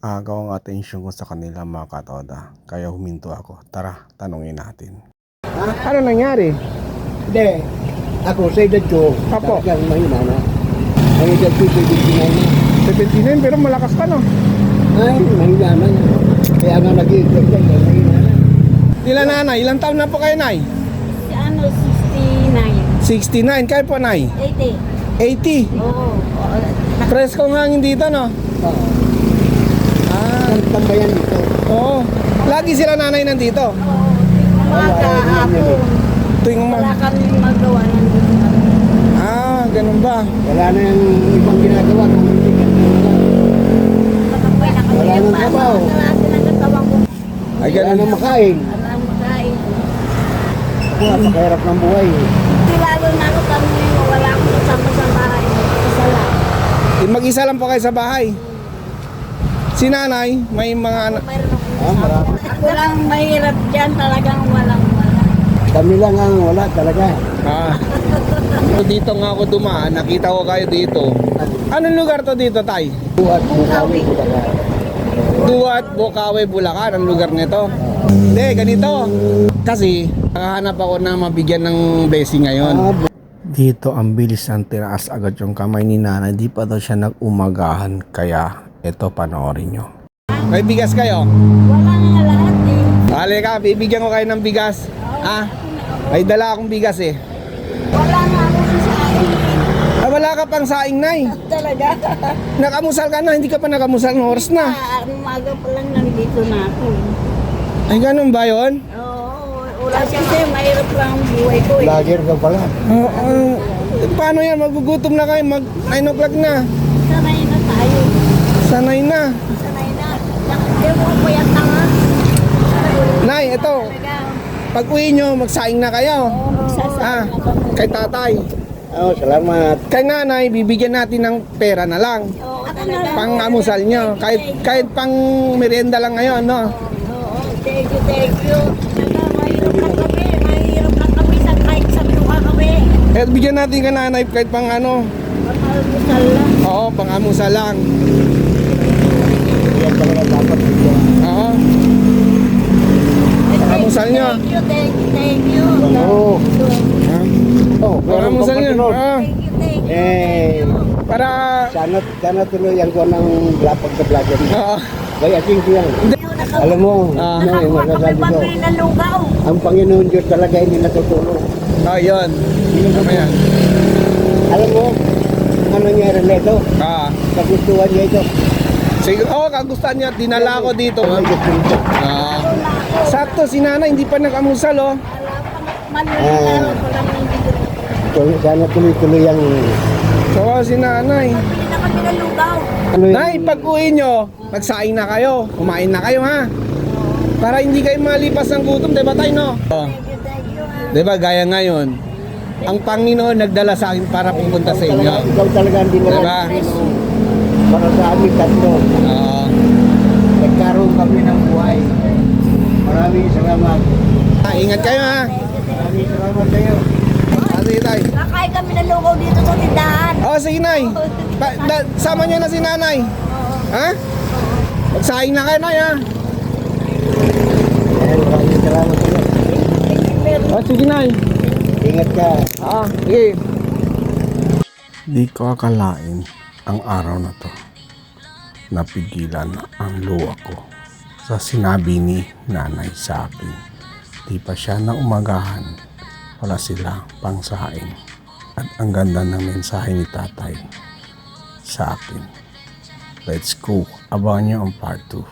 Agaw ang atensyon ko sa kanila mga katoda, kaya huminto ako. Tara, tanungin natin. Ano nangyari? Hindi. Ako sa edad ko, Apo. talagang mahina na. Ang edad ko, 79 na. 79 pero malakas ka no? Ay, mahina na. Kaya nga nag-iigay ka, mahina na. Ilan nanay? Ilang taon na po kayo nay? Si ano, 69. 69. Kayo po nay? 80. 80. Oo. Preskong hangin dito no? Oo. Ah, Ang tambayan dito. oo. Lagi sila nanay nandito. Umaga, hapon. Tuwing Wala kami magawa ng dito. Ah, ganun ba? Wala na yung ibang ginagawa. Kung hindi ka na. Makapay na kami. Wala nang trabaho. Wala ng katawan ko. Ay, Wala ganun. na makain. Wala nang makain. Napakahirap ng buhay. Hindi lalo na ako kami wala akong kasama sa bahay. Isa lang. Mag-isa lang po kayo sa bahay. Si nanay, may mga anak. Mayroon akong Ah, marami. Ako lang mahirap dyan. Talagang walang wala. Kami lang ang wala talaga. Ah. Dito nga ako dumaan, nakita ko kayo dito. Anong lugar to dito, tay? Buhat bukawi. Duat, Bukawi, Bulacan, ang lugar nito. Hindi, ganito. Kasi, nakahanap ako na mabigyan ng blessing ngayon. Dito, ang bilis ng tiraas agad yung kamay ni nanay. Di pa daw siya nag-umagahan. Kaya, eto, panoorin nyo. May bigas kayo? Wala nga lahat eh. Halika, bibigyan ko kayo ng bigas. Ah, may dala akong bigas eh. Wala nga ako sa akin. Ah, wala ka pang saing, nay. Talaga. Nakamusal ka na, hindi ka pa nakamusal ng oras na. Umaga pa lang nandito na ako. Ay, ganun ba yun? Oo, wala kasi mahirap lang ang buhay ko eh. Lager ka pala. Paano yan? Magugutom na kayo, mag 9 o'clock na. Sanay na tayo. Sanay na. Sanay na. Hindi mo ko yan tanga. Nay, ito. Talaga. Pag uwi nyo, magsaing na kayo. Oo, magsasama Ah, na kami. kay tatay. Oh, salamat. Kay nanay, bibigyan natin ng pera na lang. Oo, talaga. Pang amusal nyo. Kahit pang merienda lang ngayon, no? Oo, thank you, thank you. Mahirap lang kami. Mahirap lang kami sa kahit sa luha kami. Kaya bigyan natin ka nanay kahit pang ano. Pagkalmusal lang. Oo, pang amusal lang. Yan talaga dapat dito. Oo. Pang-amusal nyo. Thank you, thank you, thank you. Oo. Ha? Oh, Pang amusal nyo. pagkasunod. Oo. Thank you, thank you. Eh, Para... sana tuloy ang kuha ng lapag sa vlogger. Oo. Kaya ating ko yan. Alam mo, Ah. ano yung Nakakuha kami masasabi ko? pambili ng lugaw. Ang Panginoon Diyos talaga hindi natutulog. Oh, yun. Ano yan? Alam mo, ano nangyari nito? Ah. Kagustuhan niya ito. Sige, kagustuhan niya. Dinala ko dito. Ay, Diyos ko ito. Ah. Sakto, si nanay hindi pa nag-amusal, oh. Manlulungaro ko lang ng bigyan. Sana tuloy-tuloy ang... So, si nanay. Pambili na kami ng lugaw. Ano yun? Nay, pag uwi nyo, magsaing na kayo. Kumain na kayo, ha? Para hindi kayo malipas ng gutom, diba tayo, no? Oh. Thank you, ha. Diba, gaya ngayon, ang Panginoon nagdala sa akin para pupunta sa inyo. Ikaw talaga ang dinala. Diba? Para sa amin tatlo. Oo. Nagkaroon kami ng buhay. Maraming salamat. Ingat kayo, ha? Maraming salamat kayo. Sige, tay. Kakain kami ng lugaw dito sa tindahan. Oh, sige, nay. Sama nyo na si nanay. Ha? Magsaing na kayo, nay, ha? Maraming salamat kayo. Oh, sige, nay. Ingat ka. Ah, sige. Di ko akalain ang araw na to. Napigilan ang luha ko sa sinabi ni nanay sa akin. Di pa siya na umagahan. Wala sila pang saing. At ang ganda ng mensahe ni tatay sa akin. Let's go. Abangan nyo ang part 2.